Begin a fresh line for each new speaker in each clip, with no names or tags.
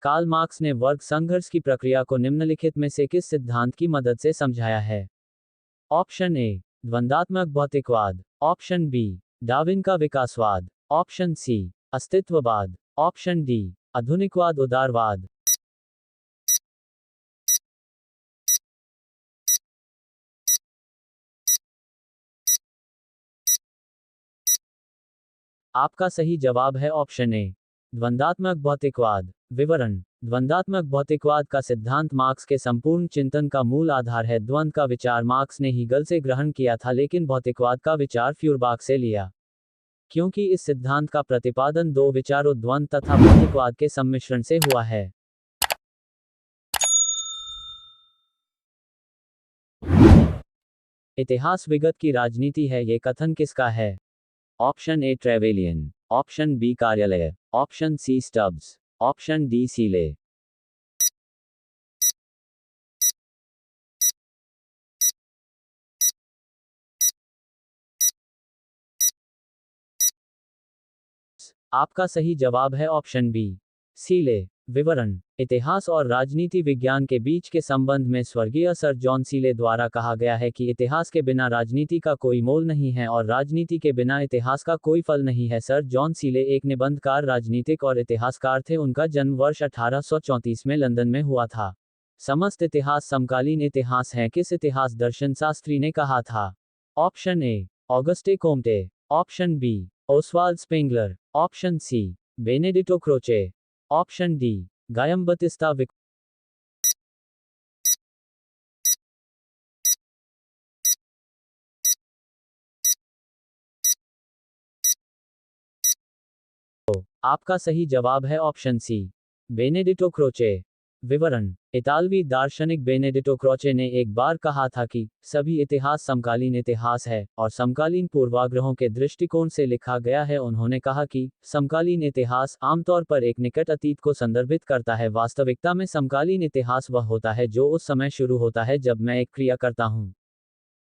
Karl Marx ने वर्ग संघर्ष की प्रक्रिया को निम्नलिखित में से किस सिद्धांत की मदद से समझाया है? ऑप्शन ए, द्वंद्वात्मक भौतिकवाद। ऑप्शन बी, डार्विन का विकासवाद। ऑप्शन सी, अस्तित्ववाद। ऑप्शन डी, आधुनिकवाद उदारवाद। आपका सही जवाब है ऑप्शन ए, द्वंद्वात्मक भौतिकवाद। विवरण: द्वंद्वात्मक भौतिकवाद का सिद्धांत मार्क्स के संपूर्ण चिंतन का मूल आधार है। द्वंद्व का विचार मार्क्स ने हीगल से ग्रहण किया था, लेकिन भौतिकवाद का विचार फ्यूरबाख से लिया, क्योंकि इस सिद्धांत का प्रतिपादन दो विचारों द्वंद्व तथा भौतिकवाद के सम्मिश्रण से हुआ है। इतिहास विगत की राजनीति है, ये कथन किसका है? Option A, Trevelyan. Option B, कार्यालय। Option C, Stubbs. Option D, Seeley. आपका सही जवाब है ऑप्शन बी, सीले। विवरण: इतिहास और राजनीति विज्ञान के बीच के संबंध में स्वर्गीय सर जॉन सीले द्वारा कहा गया है कि इतिहास के बिना राजनीति का कोई मोल नहीं है और राजनीति के बिना इतिहास का कोई फल नहीं है। सर जॉन सीले एक निबंधकार, राजनीतिक और इतिहासकार थे। उनका जन्म वर्ष 1834 में लंदन में हुआ था। समस्त इतिहास समकालीन इतिहास है, किस इतिहास दर्शन शास्त्री ने कहा था? Option A, Auguste Comte. Option B, Oswald Spengler. Option C, Benedetto Croce. Option D, Giambattista Vico. आपका सही जवाब है ऑप्शन सी, बेनेडिटो क्रोचे। विवरण: इतालवी दार्शनिक बेनेडिटो क्रोचे ने एक बार कहा था कि सभी इतिहास समकालीन इतिहास है और समकालीन पूर्वाग्रहों के दृष्टिकोण से लिखा गया है। उन्होंने कहा कि समकालीन इतिहास आमतौर पर एक निकट अतीत को संदर्भित करता है। वास्तविकता में समकालीन इतिहास वह होता है जो उस समय शुरू होता है जब मैं एक क्रिया करता हूं।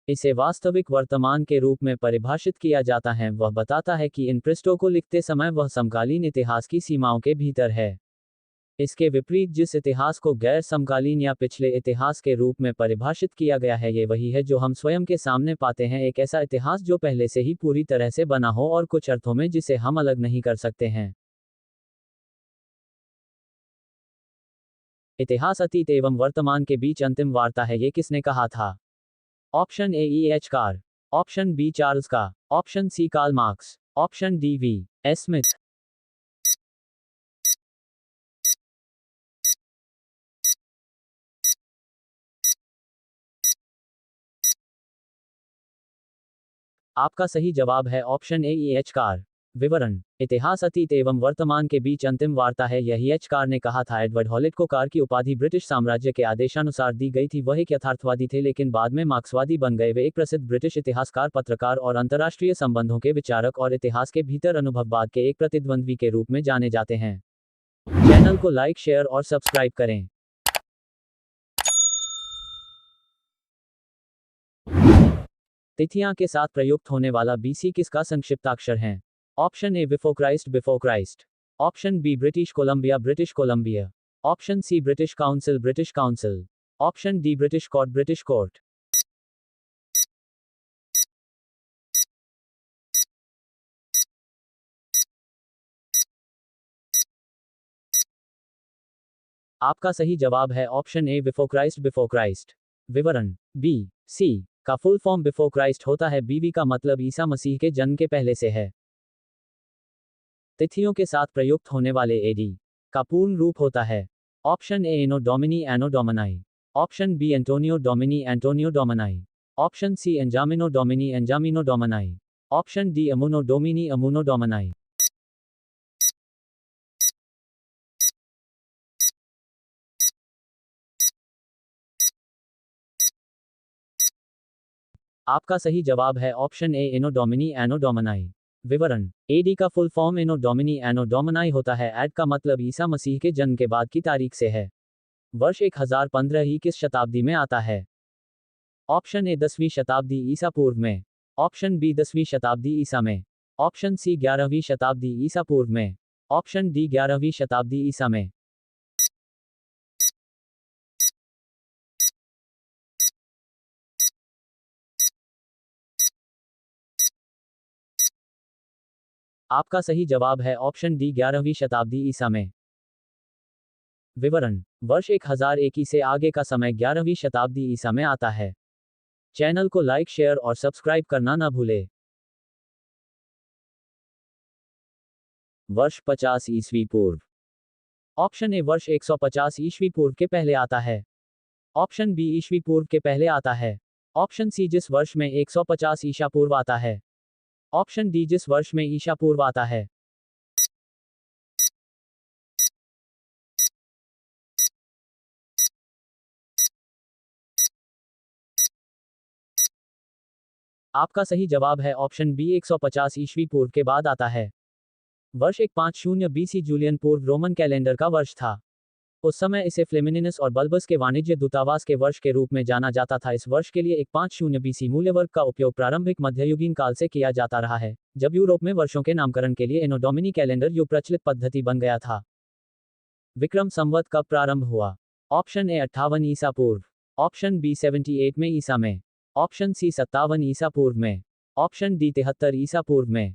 इसे वास्तविक वर्तमान के रूप में परिभाषित किया जाता है। वह बताता है कि इन पृष्ठों को लिखते समय वह समकालीन इतिहास की सीमाओं के भीतर है। इसके विपरीत जिस इतिहास को गैर समकालीन या पिछले इतिहास के रूप में परिभाषित किया गया है, ये वही है जो हम स्वयं के सामने पाते हैं। एक ऐसा इतिहास जो पहले से ही पूरी तरह से बना हो और कुछ अर्थों में जिसे हम अलग नहीं कर सकते हैं। इतिहास अतीत एवं वर्तमान के बीच अंतिम वार्ता है, ये किसने कहा था? Option A, E H Carr. Option B, Charles का। Option C, Karl Marx. Option D, V S Smith. आपका सही जवाब है option A, E H Carr. विवरण: इतिहास अतीत एवं वर्तमान के बीच अंतिम वार्ता है, यही एच कार ने कहा था। एडवर्ड हॉलिट को कार की उपाधि ब्रिटिश साम्राज्य के आदेशानुसार दी गई थी। वह एक यथार्थवादी थे, लेकिन बाद में मार्क्सवादी बन गए। वे एक प्रसिद्ध ब्रिटिश इतिहासकार, पत्रकार और अंतर्राष्ट्रीय संबंधों के विचारक और इतिहास के भीतर अनुभववाद के एक प्रतिद्वंद्वी के रूप में जाने जाते हैं। चैनल को लाइक, शेयर और सब्सक्राइब करें। तिथियां के साथ प्रयुक्त होने वाला बीसी किसका संक्षिप्ताक्षर है? Option A, before Christ, before Christ. Option B, British Columbia, British Columbia. Option C, British Council, British Council. Option D, British court, British court. आपका सही जवाब है option A, before Christ, before Christ. विवरण: B C का full form before Christ होता है। बीवी का मतलब ईसा मसीह के जन्म के पहले से है। तिथियों के साथ प्रयुक्त होने वाले एडी का पूर्ण रूप होता है। Option A, Anno Domini, Anno Domini. Option B, Antonio Domini, Antonio Domini. Option C, एंजामिनो डोमिनी, एंजामिनो डोमिनाई। ऑप्शन डी, अमुनो डोमिनी, अमुनो डोमिनाई। आपका सही जवाब है option A, Anno Domini, Anno डोमिनाई। विवरण: एडी का फुल फॉर्म एनो डोमिनी, एनो डोमिनाई होता है। एड का मतलब ईसा मसीह के जन्म के बाद की तारीख से है। वर्ष 1015 ही किस शताब्दी में आता है? ऑप्शन ए, 10वीं शताब्दी ईसा पूर्व में। ऑप्शन बी, 10वीं शताब्दी ईसा में। ऑप्शन सी, 11वीं शताब्दी ईसा पूर्व में। ऑप्शन डी, 11वीं शताब्दी ईसा में। आपका सही जवाब है ऑप्शन डी 11वीं शताब्दी ईसा में। विवरण: वर्ष 1001 से आगे का समय 11वीं शताब्दी ईसा में आता है। चैनल को लाइक, शेयर और सब्सक्राइब करना न भूले। वर्ष 50 ईस्वी पूर्व। ऑप्शन ए वर्ष 150 ईस्वी पूर्व के पहले आता है। ऑप्शन बी ईस्वी पूर्व के पहले आता है। ऑप्शन सी जिस वर्ष में 150 ईसा पूर्व आता है। ऑप्शन डी जिस वर्ष में ईसा पूर्व आता है। आपका सही जवाब है ऑप्शन बी 150 ईस्वी पूर्व के बाद आता है। वर्ष 150 बीसी जूलियन पूर्व रोमन कैलेंडर का वर्ष था। उस समय इसे फ्लेमिनिनस और बल्बस के वाणिज्य दूतावास के वर्ष के रूप में जाना जाता था। इस वर्ष के लिए 150 बीसी मूल्य वर्ग का उपयोग प्रारंभिक मध्ययुगीन काल से किया जाता रहा है, जब यूरोप में वर्षों के नामकरण के लिए एनो डोमिनी कैलेंडर युग प्रचलित पद्धति बन गया था। विक्रम संवत कब प्रारंभ हुआ? ऑप्शन ए 58 ईसा पूर्व। ऑप्शन बी 78 में ईसा में। ऑप्शन सी 57 ईसा पूर्व में। ऑप्शन डी 73 ईसा पूर्व में।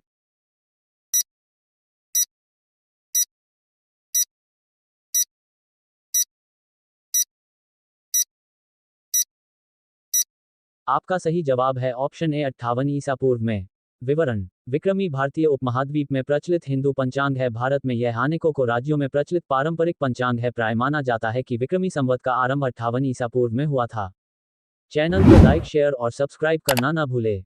आपका सही जवाब है ऑप्शन ए 58 ईसा पूर्व में। विवरण: विक्रमी भारतीय उपमहाद्वीप में प्रचलित हिंदू पंचांग है। भारत में यह अनेकों को राज्यों में प्रचलित पारंपरिक पंचांग है। प्राय माना जाता है कि विक्रमी संवत का आरंभ 58 ईसा पूर्व में हुआ था। चैनल को लाइक, शेयर और सब्सक्राइब करना न भूले।